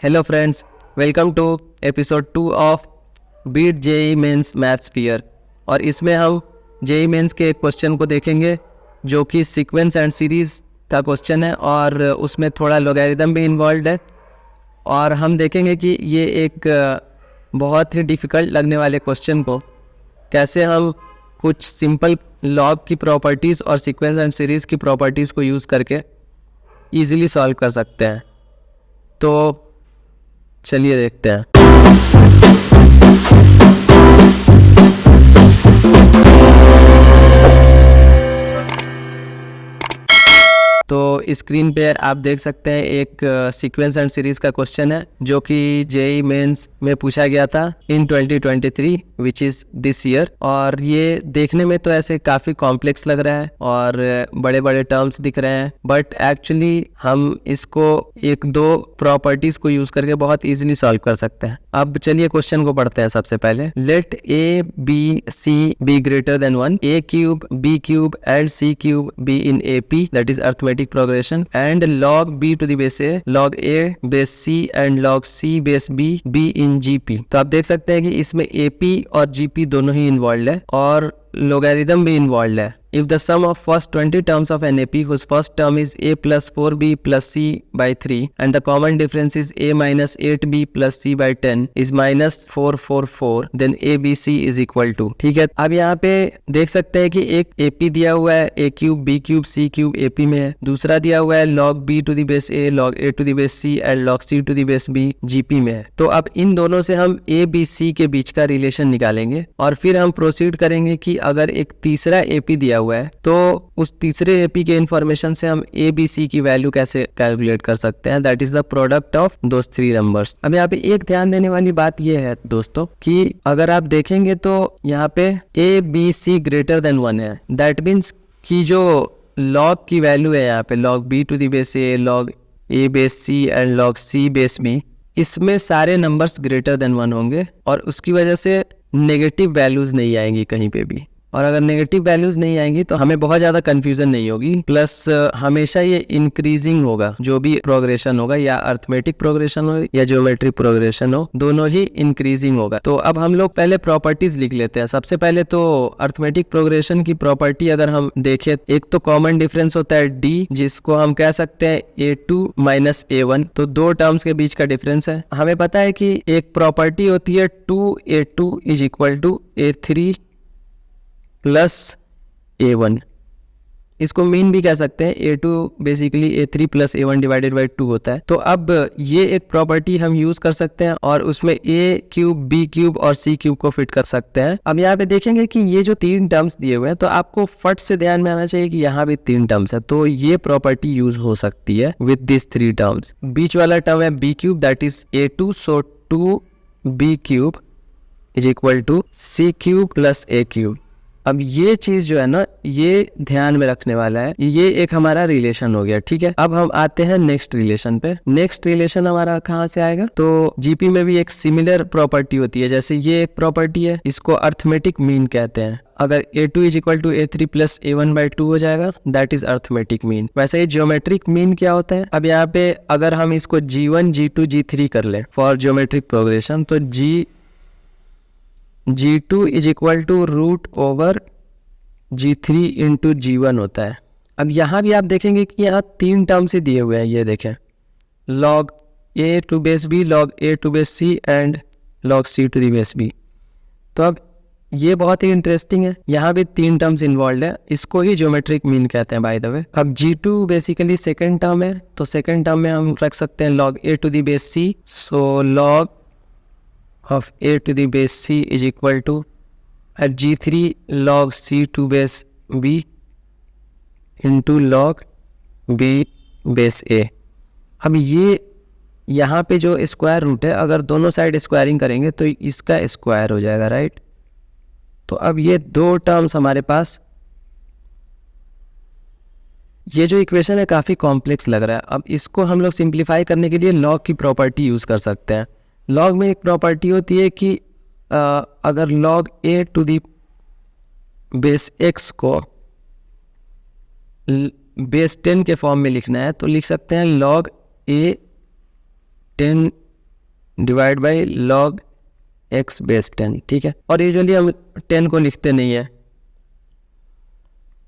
Hello friends, welcome to episode 2 of beat JEE mains maths fear. और इसमें हम JEE mains के एक क्वेश्चन को देखेंगे जो कि सीक्वेंस एंड सीरीज़ का क्वेश्चन है और उसमें थोड़ा लॉगरिथम भी इन्वॉल्व है। और हम देखेंगे कि ये एक बहुत ही डिफ़िकल्ट लगने वाले क्वेश्चन को कैसे हम कुछ सिंपल लॉग की प्रॉपर्टीज़ और सीक्वेंस एंड सीरीज़ की प्रॉपर्टीज़ को यूज़ करके ईजिली सॉल्व कर सकते हैं। तो चलिए देखते हैं। तो स्क्रीन पे आप देख सकते हैं एक सीक्वेंस एंड सीरीज का क्वेश्चन है जो कि जेई मेंस में पूछा गया था इन 2023 विच इज़ दिस ईयर। और ये देखने में तो ऐसे काफ़ी कॉम्प्लेक्स लग रहा है और बड़े बड़े टर्म्स दिख रहे हैं, बट एक्चुअली हम इसको एक दो प्रॉपर्टीज़ को यूज़ करके बहुत ईजिली सॉल्व कर सकते हैं। अब चलिए क्वेश्चन को पढ़ते हैं। सबसे पहले let A B C be greater than 1, a cube b cube and c cube be in AP, that is arithmetic progression, and log b to the base a, log a base c and log c base b be in GP। तो आप देख सकते हैं कि इसमें AP और GP दोनों ही involve है और लोगरिथम भी इन्वॉल्व है। If the sum of first 20 terms of an AP whose first term is a plus 4b plus c by 3 and the common difference is a minus 8b plus c by 10 is minus 444, then ABC is equal to। ठीक है, अब यहाँ पे देख सकते हैं कि एक AP दिया हुआ है, a cube b cube c cube AP में है, दूसरा दिया हुआ है log b to the base a log a to the base c and log c to the base b GP में है। तो अब इन दोनों से हम ABC के बीच का रिलेशन निकालेंगे और फिर हम प्रोसीड करेंगे कि अगर एक तीसरा AP दिया हुआ है तो उस तीसरे एपी के इंफॉर्मेशन से हम ए बी सी की वैल्यू कैसे कैलकुलेट कर सकते हैं। That is the product of those three numbers. अब यहाँ पे एक ध्यान देने वाली बात ये है दोस्तों कि अगर आप देखेंगे तो यहाँ पे A B C greater than 1 है। दैट मीन्स कि जो लॉग की वैल्यू है यहाँ पे log B to the base A log A base C and log C base B, इसमें सारे नंबर्स ग्रेटर देन 1 होंगे और उसकी वजह से नेगेटिव वैल्यूज नहीं आएंगी कहीं पे भी। और अगर नेगेटिव वैल्यूज नहीं आएंगी तो हमें बहुत ज़्यादा कंफ्यूजन नहीं होगी, प्लस हमेशा ये इंक्रीजिंग होगा। जो भी प्रोग्रेशन होगा या अर्थमेटिक प्रोग्रेशन हो या ज्योमेट्रिक प्रोग्रेशन हो, दोनों ही इंक्रीजिंग होगा। तो अब हम लोग पहले प्रॉपर्टीज लिख लेते हैं। सबसे पहले तो अर्थमेटिक प्रोग्रेशन की प्रॉपर्टी अगर हम देखें, एक तो कॉमन डिफरेंस होता है डी, जिसको हम कह सकते हैं A2 माइनस A1। तो दो टर्म्स के बीच का डिफरेंस है। हमें पता है कि एक प्रॉपर्टी होती है 2A2 is equal to A3 plus A1। इसको मीन भी कह सकते हैं। A2 basically A3 plus A1 divided by 2 होता है। तो अब ये एक प्रॉपर्टी हम यूज कर सकते हैं और उसमें A क्यूब B क्यूब और C क्यूब को फिट कर सकते हैं। अब यहाँ पे देखेंगे कि ये जो तीन टर्म्स दिए हुए हैं तो आपको फट से ध्यान में आना चाहिए कि यहाँ भी तीन टर्म्स है, तो ये प्रॉपर्टी यूज हो सकती है विद दिस थ्री टर्म्स। बीच वाला टर्म है B cube that is A2, so 2B cube is equal to C cube plus A cube. अब ये चीज जो है ना, ये ध्यान में रखने वाला है। ये एक हमारा रिलेशन हो गया, ठीक है। अब हम आते हैं नेक्स्ट रिलेशन पे। नेक्स्ट रिलेशन हमारा कहाँ से आएगा, तो जीपी में भी एक सिमिलर प्रॉपर्टी होती है। जैसे ये एक प्रॉपर्टी है, इसको अर्थमेटिक मीन कहते हैं। अगर A2 is equal to A3 plus A1 by 2 हो जाएगा, दैट इज अर्थमेटिक मीन। वैसे ही ज्योमेट्रिक मीन क्या होता है। अब यहाँ पे अगर हम इसको G1 G2 G3 कर ले फॉर ज्योमेट्रिक प्रोग्रेशन, तो G2 is equal to root over G3 into G1 होता है। अब यहाँ भी आप देखेंगे कि यहाँ तीन टर्म से दिए हुए हैं। ये देखें, log A to base B, log A to base C and log C to the base B। तो अब ये बहुत ही इंटरेस्टिंग है। यहाँ भी तीन टर्म्स इन्वॉल्व है, इसको ही ज्योमेट्रिक मीन कहते हैं बाय द वे। अब G2 बेसिकली सेकेंड टर्म है, तो सेकेंड टर्म में हम रख सकते हैं log A to the base C, so log of A to the base C is equal to at G3 log C to base B into log B base A। अब ये यहाँ पे जो स्क्वायर रूट है, अगर दोनों side squaring करेंगे तो इसका स्क्वायर हो जाएगा, राइट। तो अब ये दो टर्म्स हमारे पास, ये जो इक्वेशन है काफ़ी कॉम्प्लेक्स लग रहा है। अब इसको हम लोग सिंप्लीफाई करने के लिए लॉग की प्रॉपर्टी यूज़ कर सकते हैं। लॉग में एक प्रॉपर्टी होती है कि अगर log A to the base x को बेस 10 के फॉर्म में लिखना है तो लिख सकते हैं log A 10 divide by log x base 10, ठीक है। और यूजुअली हम 10 को लिखते नहीं है,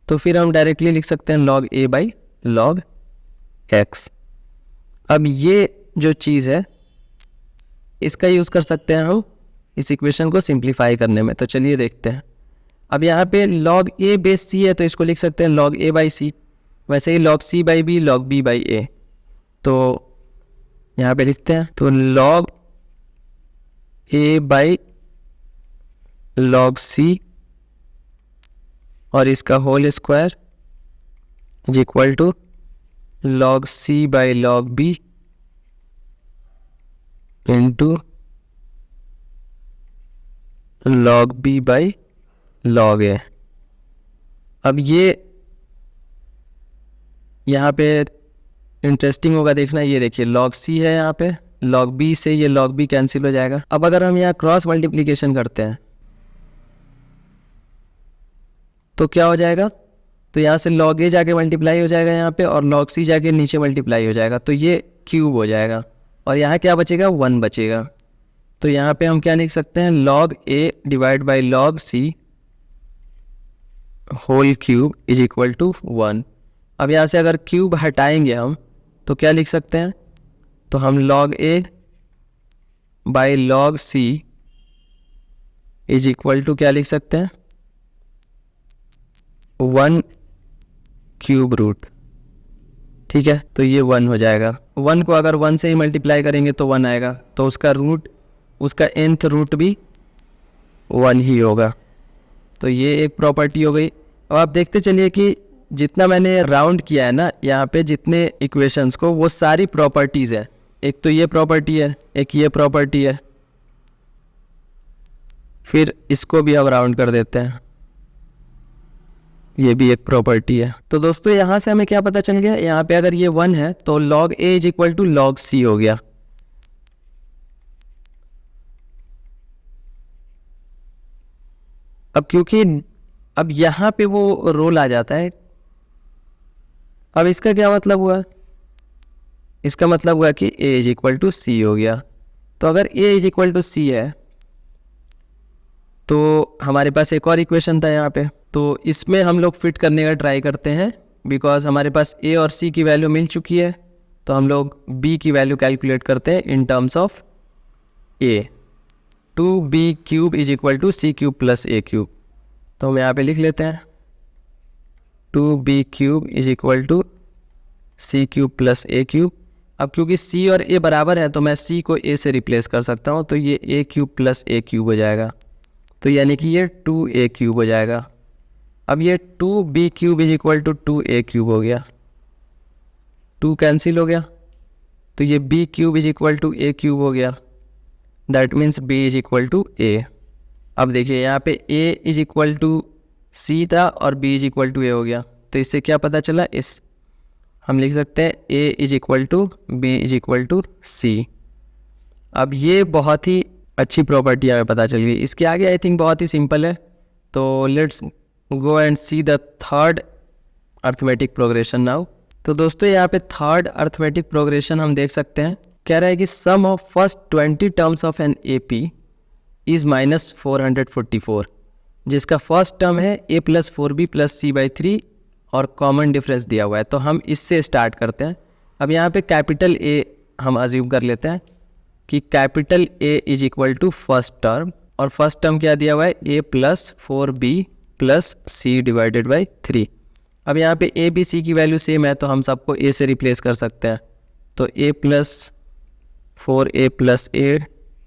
तो फिर हम डायरेक्टली लिख सकते हैं log a by log x। अब ये जो चीज़ है इसका यूज़ कर सकते हैं हम इस इक्वेशन को सिंप्लीफाई करने में। तो चलिए देखते हैं। अब यहाँ पे log a बेस c है तो इसको लिख सकते हैं log a बाई c। वैसे ही log c by b log b by a, तो यहाँ पे लिखते हैं तो log a by log c और इसका whole square is equal to log c by log b into log b by log a। अब ये यहाँ पे इंटरेस्टिंग होगा देखना, ये देखिए log c है यहाँ पे, log b से ये log b कैंसिल हो जाएगा। अब अगर हम यहाँ क्रॉस मल्टीप्लिकेशन करते हैं तो क्या हो जाएगा, तो यहाँ से log a जाके मल्टीप्लाई हो जाएगा यहाँ पे और log c जाके नीचे मल्टीप्लाई हो जाएगा, तो ये क्यूब हो जाएगा और यहाँ क्या बचेगा, 1 बचेगा। तो यहाँ पे हम क्या लिख सकते हैं, log a divide by log c whole cube is equal to 1। अब यहाँ से अगर क्यूब हटाएंगे हम तो क्या लिख सकते हैं, तो हम log a by log c is equal to क्या लिख सकते हैं, 1 क्यूब रूट, ठीक है। तो ये 1 हो जाएगा। 1 को अगर 1 से ही मल्टीप्लाई करेंगे तो 1 आएगा, तो उसका रूट, उसका nth रूट भी 1 ही होगा। तो ये एक प्रॉपर्टी हो गई। अब आप देखते चलिए कि जितना मैंने राउंड किया है ना यहाँ पे, जितने इक्वेशंस को, वो सारी प्रॉपर्टीज़ है। एक तो ये प्रॉपर्टी है, एक ये प्रॉपर्टी है, फिर इसको भी हम राउंड कर देते हैं, ये भी एक प्रॉपर्टी है। तो दोस्तों यहाँ से हमें क्या पता चल गया, यहाँ पे अगर ये 1 है तो log a is equal to log c हो गया। अब क्योंकि अब यहाँ पे वो रोल आ जाता है, अब इसका क्या मतलब हुआ, इसका मतलब हुआ कि a is equal to c हो गया। तो अगर a is equal to c है तो हमारे पास एक और इक्वेशन था यहाँ पे, तो इसमें हम लोग फिट करने का ट्राई करते हैं, बिकॉज हमारे पास a और c की वैल्यू मिल चुकी है। तो हम लोग b की वैल्यू कैलकुलेट करते हैं in terms of a। 2b cube is equal to c cube plus a cube. तो हम यहाँ पे लिख लेते हैं 2b cube is equal to c cube plus a cube. अब क्योंकि c और a बराबर है तो मैं c को a से रिप्लेस कर सकता हूँ, तो ये a cube plus a cube हो जाएगा, तो यानी कि ये 2a क्यूब हो जाएगा। अब ये 2b cube is equal to 2a cube हो गया, 2 कैंसिल हो गया, तो ये b cube is equal to a cube हो गया, that means b is equal to a। अब देखिए यहाँ पे a is equal to c था और b is equal to a हो गया, तो इससे क्या पता चला, इस हम लिख सकते हैं a is equal to b is equal to c। अब ये बहुत ही अच्छी प्रॉपर्टी हमें पता चल गई। इसके आगे आई थिंक बहुत ही सिंपल है, तो let's go and see the third arithmetic progression now. तो दोस्तों यहाँ पे थर्ड अर्थमेटिक प्रोग्रेशन हम देख सकते हैं, कह रहा है कि sum of first 20 terms of an AP is minus 444, जिसका फर्स्ट टर्म है a plus 4b plus c by 3 और कॉमन डिफरेंस दिया हुआ है। तो हम इससे स्टार्ट करते हैं। अब यहाँ पे कैपिटल A हम अज्यूम कर लेते हैं कि capital A is equal to first term, और फर्स्ट टर्म क्या दिया हुआ है, a plus 4b plus c divided by 3। अब यहाँ पे a b c की वैल्यू सेम है तो हम सबको a से रिप्लेस कर सकते हैं, तो a plus 4a plus a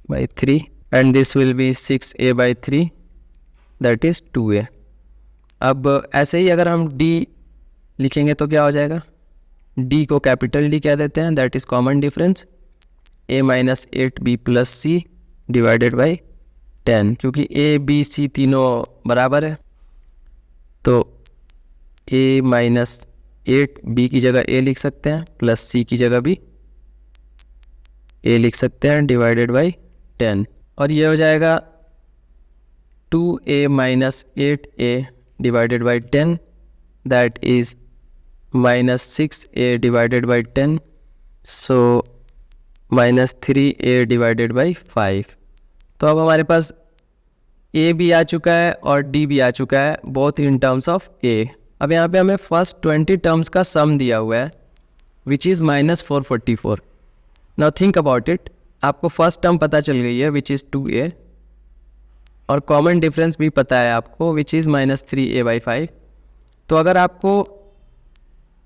by 3 and this will B 6a by 3 that is 2a। अब ऐसे ही अगर हम d लिखेंगे तो क्या हो जाएगा, d को कैपिटल D कह देते हैं, that is common difference a minus 8b plus c divided by 10, क्योंकि a b c तीनों बराबर है तो a माइनस 8b की जगह a लिख सकते हैं, प्लस c की जगह भी a लिख सकते हैं, डिवाइडेड बाई 10, और ये हो जाएगा 2a minus 8a divided by 10 that is minus 6a divided by 10। So minus 3a divided by 5। तो अब हमारे पास a भी आ चुका है और d भी आ चुका है, both in terms of a। अब यहाँ पे हमें फर्स्ट 20 टर्म्स का सम दिया हुआ है which is -444। Now think about it, आपको फर्स्ट टर्म पता चल गई है विच इज़ 2a, और कॉमन डिफरेंस भी पता है आपको विच इज़ -3a/5। तो अगर आपको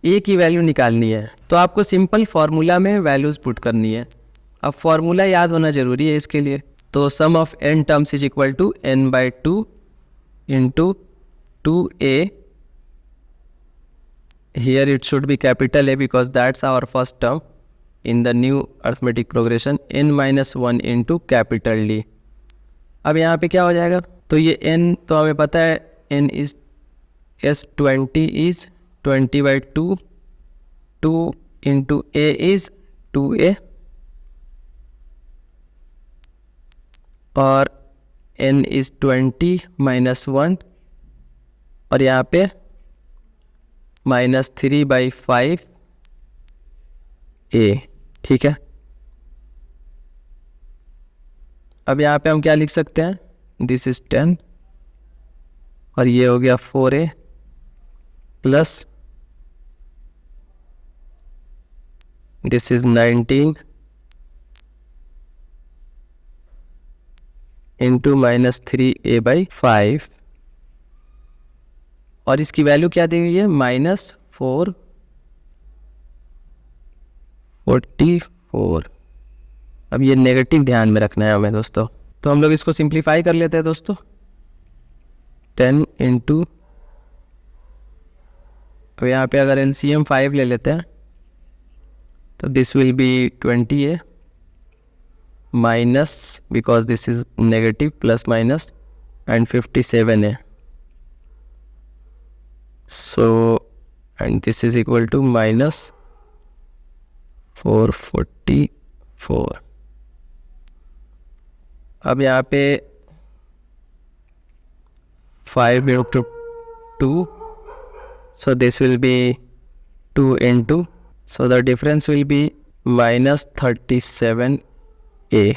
a की वैल्यू निकालनी है तो आपको सिंपल फार्मूला में वैल्यूज़ पुट करनी है। अब फार्मूला याद होना ज़रूरी है इसके लिए। तो sum of n terms is equal to n/2 into 2a, here it should be capital A because that's our first term in the new arithmetic progression, n-1 into capital D। अब यहाँ पे क्या हो जाएगा, तो ये n तो हमें पता है n is S20 is 20/2, 2 into a is 2a, और n is 20 minus 1, और यहाँ पे -3/5 a, ठीक है। अब यहाँ पे हम क्या लिख सकते हैं, दिस इज 10 और ये हो गया 4a plus this is 19 into -3a/5, और इसकी वैल्यू क्या दी हुई है, -444। अब ये नेगेटिव ध्यान में रखना है हमें दोस्तों, तो हम लोग इसको सिंप्लीफाई कर लेते हैं दोस्तों। 10 इंटू, अब यहाँ पे अगर LCM 5 ले लेते हैं तो this will B 20a minus, because this is negative, plus minus and 57a, so and this is equal to -444। अब यहाँ पे 5 into 2, so this will be 2 into, so the difference will be -37a।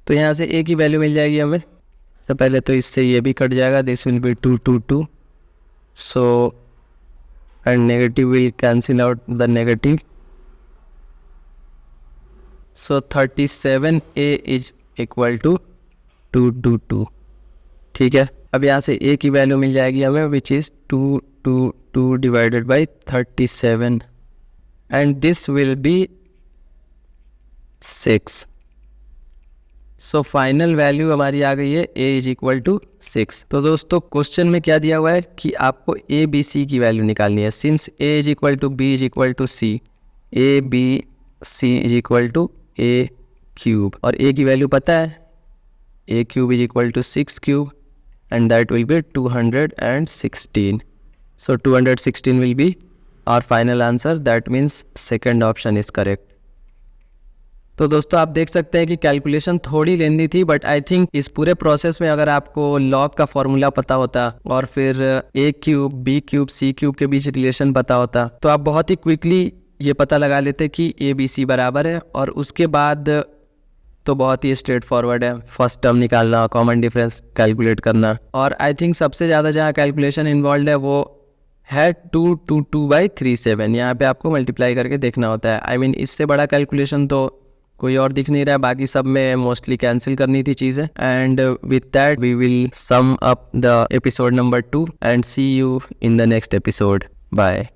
तो यहाँ से a की value मिल जाएगी हमें। सबसे पहले तो इससे ये भी कट जाएगा, this will be 2 2 2, so and negative will cancel out the negative, so 37a is equal to 2 2 2, ठीक है। अब यहाँ से a की वैल्यू मिल जाएगी हमें which is 2 2 2 divided by 37, and this will B 6। So final value हमारी आ गई है a इज इक्वल टू 6। तो दोस्तों क्वेश्चन में क्या दिया हुआ है कि आपको a b c की वैल्यू निकालनी है। Since a is equal to b is equal to c, a b c is equal to a cube, और a की वैल्यू पता है, a cube is equal to 6 cube and that will be 216। So 216 will be our final answer, that means second option is correct. तो दोस्तों आप देख सकते हैं कि कैलकुलेशन थोड़ी लेंदी थी, बट आई थिंक इस पूरे प्रोसेस में अगर आपको लॉग का फॉर्मूला पता होता और फिर a cube b cube c cube के बीच रिलेशन पता होता तो आप बहुत ही क्विकली ये पता लगा लेते कि a b c बराबर है, और उसके बाद तो बहुत ही स्ट्रेट फॉरवर्ड है, फर्स्ट टर्म निकालना, कॉमन डिफरेंस कैलकुलेट करना, और आई थिंक सबसे ज़्यादा जहाँ कैलकुलेशन इन्वॉल्व है वो है 222/37। यहाँ पे आपको मल्टीप्लाई करके देखना होता है। आई मीन इससे बड़ा कैलकुलेशन तो कोई और दिख नहीं रहा है, बाकी सब में मोस्टली कैंसिल करनी थी चीज़ें। And with that we will sum up the episode number 2 and see you in the next episode. Bye.